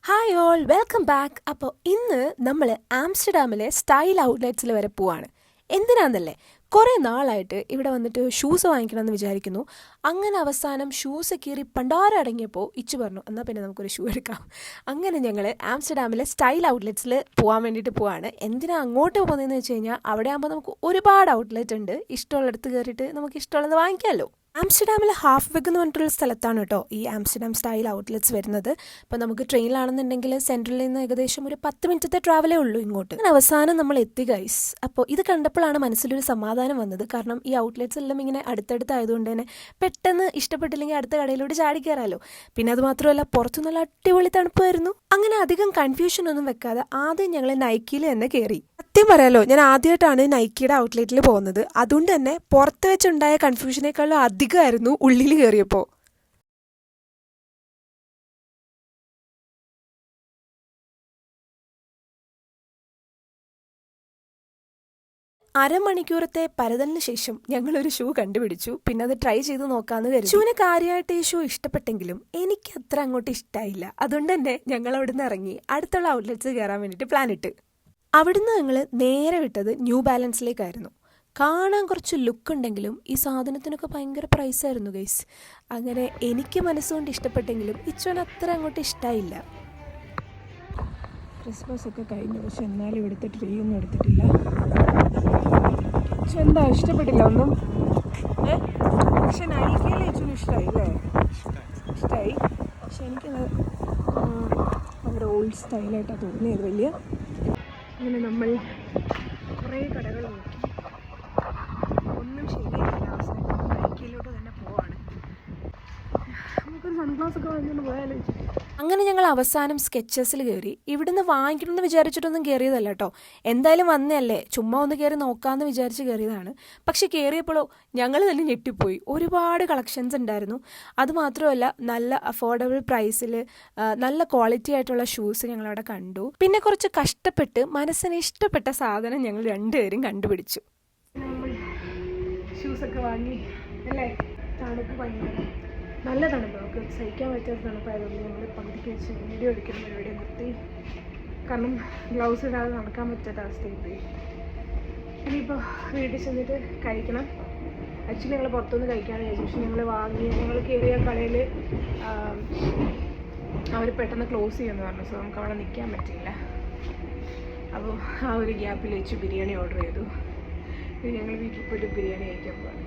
Hi all welcome back. അപ്പോൾ ഇന്ന് നമ്മൾ ആംസ്റ്റർഡാമിലെ സ്റ്റൈൽ ഔട്ട്ലെറ്റ്സിൽ വരെ പോവാണ്. എന്തിനാണെന്നല്ലേ, കുറേ നാളായിട്ട് ഇവിടെ വന്നിട്ട് ഷൂസ് വാങ്ങിക്കണമെന്ന് വിചാരിക്കുന്നു. അങ്ങനെ അവസാനം ഷൂസ് കീറി പണ്ടാരടങ്ങിയപ്പോൾ ഇച്ചു പറഞ്ഞു, എന്നാൽ പിന്നെ നമുക്കൊരു ഷൂ എടുക്കാം. അങ്ങനെ ഞങ്ങൾ ആംസ്റ്റർഡാമിലെ സ്റ്റൈൽ ഔട്ട്ലെറ്റ്സിൽ പോകാൻ വേണ്ടിയിട്ട് പോവാണ്. എന്തിനാ അങ്ങോട്ട് പോകുന്നതെന്ന് വെച്ച് കഴിഞ്ഞാൽ അവിടെ ആകുമ്പോൾ നമുക്ക് ഒരുപാട് ഔട്ട്ലെറ്റ് ഉണ്ട്. ഇഷ്ടമുള്ളിടത്ത് കയറിയിട്ട് നമുക്ക് ഇഷ്ടമുള്ളത് വാങ്ങിക്കാമല്ലോ. ആംസ്റ്റർഡാമിലെ ഹാഫ് വെഗ് എന്ന് പറഞ്ഞിട്ടുള്ള സ്ഥലത്താണ് കേട്ടോ ഈ ആംസ്റ്റർഡാം സ്റ്റൈൽ ഔട്ട്ലെറ്റ്സ് വരുന്നത്. ഇപ്പോൾ നമുക്ക് ട്രെയിനിലാണെന്നുണ്ടെങ്കിൽ സെൻട്രലിൽ നിന്ന് ഏകദേശം ഒരു 10 മിനിറ്റത്തെ ട്രാവലേ ഉള്ളൂ ഇങ്ങോട്ട്. അങ്ങനെ അവസാനം നമ്മൾ എത്തി ഗൈസ്. അപ്പോൾ ഇത് കണ്ടപ്പോഴാണ് മനസ്സിലൊരു സമാധാനം വന്നത്. കാരണം ഈ ഔട്ട്ലെറ്റ്സ് എല്ലാം ഇങ്ങനെ അടുത്തടുത്തായതുകൊണ്ട് തന്നെ പെട്ടെന്ന് ഇഷ്ടപ്പെട്ടില്ലെങ്കിൽ അടുത്ത കടയിലോട്ട് ചാടി കയറാമല്ലോ. പിന്നെ അത് മാത്രമല്ല, പുറത്തു നല്ല അടിപൊളി തണുപ്പായിരുന്നു. അങ്ങനെ അധികം കൺഫ്യൂഷൻ ഒന്നും വെക്കാതെ ആദ്യം ഞങ്ങൾ നൈക്കിയിൽ തന്നെ കയറി. സത്യം പറയാലോ, ഞാൻ ആദ്യമായിട്ടാണ് നൈക്കിയുടെ ഔട്ട്ലെറ്റിൽ പോകുന്നത്. അതുകൊണ്ട് തന്നെ പുറത്ത് വെച്ചുണ്ടായ കൺഫ്യൂഷനേക്കാളും അധികമായിരുന്നു ഉള്ളിൽ കയറിയപ്പോൾ. അരമണിക്കൂറത്തെ പരതലിന് ശേഷം ഞങ്ങളൊരു ഷൂ കണ്ടുപിടിച്ചു. പിന്നെ അത് ട്രൈ ചെയ്ത് നോക്കാമെന്ന് കരുതി. ഷൂവിന് കാര്യമായിട്ട് ഈ ഷൂ ഇഷ്ടപ്പെട്ടെങ്കിലും എനിക്ക് അത്ര അങ്ങോട്ട് ഇഷ്ടമായില്ല. അതുകൊണ്ട് തന്നെ ഞങ്ങൾ അവിടെ നിന്ന് ഇറങ്ങി അടുത്തുള്ള ഔട്ട്ലെറ്റ്സ് കയറാൻ വേണ്ടിയിട്ട് പ്ലാൻ ഇട്ട്. അവിടുന്ന് ഞങ്ങൾ നേരെ വിട്ടത് ന്യൂ ബാലൻസിലേക്കായിരുന്നു. കാണാൻ കുറച്ച് ലുക്ക് ഉണ്ടെങ്കിലും ഈ സാധനത്തിനൊക്കെ ഭയങ്കര പ്രൈസായിരുന്നു ഗൈസ്. അങ്ങനെ എനിക്ക് മനസ്സുകൊണ്ട് ഇഷ്ടപ്പെട്ടെങ്കിലും ഇച്ചോന് അത്ര അങ്ങോട്ട് ഇഷ്ടമായില്ല. ക്രിസ്മസ് ഒക്കെ കഴിഞ്ഞു, പക്ഷെ എന്നാലും ഇവിടുത്തെ ട്രീ ഒന്നും എടുത്തിട്ടില്ല. പക്ഷെ എന്താ ഇഷ്ടപ്പെട്ടില്ല ഒന്നും. പക്ഷെ നൈക്കിയിൽ ഇച്ചോന് ഇഷ്ടമായി അല്ലേ? ഇഷ്ടമായി. പക്ഷെ എനിക്കത് ഭയങ്കര ഓൾഡ് സ്റ്റൈലായിട്ടാണ് തോന്നിയത് വലിയ. അങ്ങനെ നമ്മൾ കുറേ കടകൾ നോക്കി, ഒന്നും ശരിയായില്ല. അവസാനം നൈക്കിയിലോട്ട് തന്നെ പോവാണ്. നമുക്കൊരു സൺഗ്ലാസ് ഒക്കെ വാങ്ങിക്കൊണ്ട് പോയാലോ. അങ്ങനെ ഞങ്ങൾ അവസാനം സ്കെച്ചസിൽ കയറി. ഇവിടുന്ന് വാങ്ങിക്കണമെന്ന് വിചാരിച്ചിട്ടൊന്നും കയറിയതല്ല കേട്ടോ. എന്തായാലും വന്നതല്ലേ, ചുമ്മാ ഒന്ന് കയറി നോക്കാമെന്ന് വിചാരിച്ച് കയറിയതാണ്. പക്ഷെ കയറിയപ്പോഴോ ഞങ്ങൾ തന്നെ ഞെട്ടിപ്പോയി. ഒരുപാട് കളക്ഷൻസ് ഉണ്ടായിരുന്നു. അതുമാത്രമല്ല, നല്ല അഫോർഡബിൾ പ്രൈസിൽ നല്ല ക്വാളിറ്റി ആയിട്ടുള്ള ഷൂസ് ഞങ്ങളവിടെ കണ്ടു. പിന്നെ കുറച്ച് കഷ്ടപ്പെട്ട് മനസ്സിന് ഇഷ്ടപ്പെട്ട സാധനം ഞങ്ങൾ രണ്ടുപേരും കണ്ടുപിടിച്ചു. ഷൂസൊക്കെ വാങ്ങി അല്ലേ. തണുപ്പ് ഭയങ്കര നല്ല തണുപ്പ്, നമുക്ക് സഹിക്കാൻ പറ്റാത്ത തണുപ്പായതുകൊണ്ട് ഞങ്ങൾ പകുതിക്ക് വെച്ച് വീഡിയോ എടുക്കുന്ന പരിപാടി നിർത്തി. കാരണം ഗ്ലൗസ് ഇടാതെ നടക്കാൻ പറ്റാത്ത അവസ്ഥയിൽ പോയി. ഇനിയിപ്പോൾ വീട്ടിൽ ചെന്നിട്ട് കഴിക്കണം. ആക്ച്വലി ഞങ്ങൾ പുറത്തുനിന്ന് കഴിക്കാമെന്ന് വിചാരിച്ചു. പക്ഷെ ഞങ്ങൾ കയറിയ കടയിൽ അവർ പെട്ടെന്ന് ക്ലോസ് ചെയ്യുമെന്ന് പറഞ്ഞു. സോ നമുക്ക് അവിടെ നിൽക്കാൻ പറ്റിയില്ല. അപ്പോൾ ആ ഒരു ഗ്യാപ്പിൽ വെച്ച് ബിരിയാണി ഓർഡർ ചെയ്തു. ഞങ്ങൾ വീട്ടിൽ പോയിട്ട് ബിരിയാണി കഴിക്കാൻ പോകും.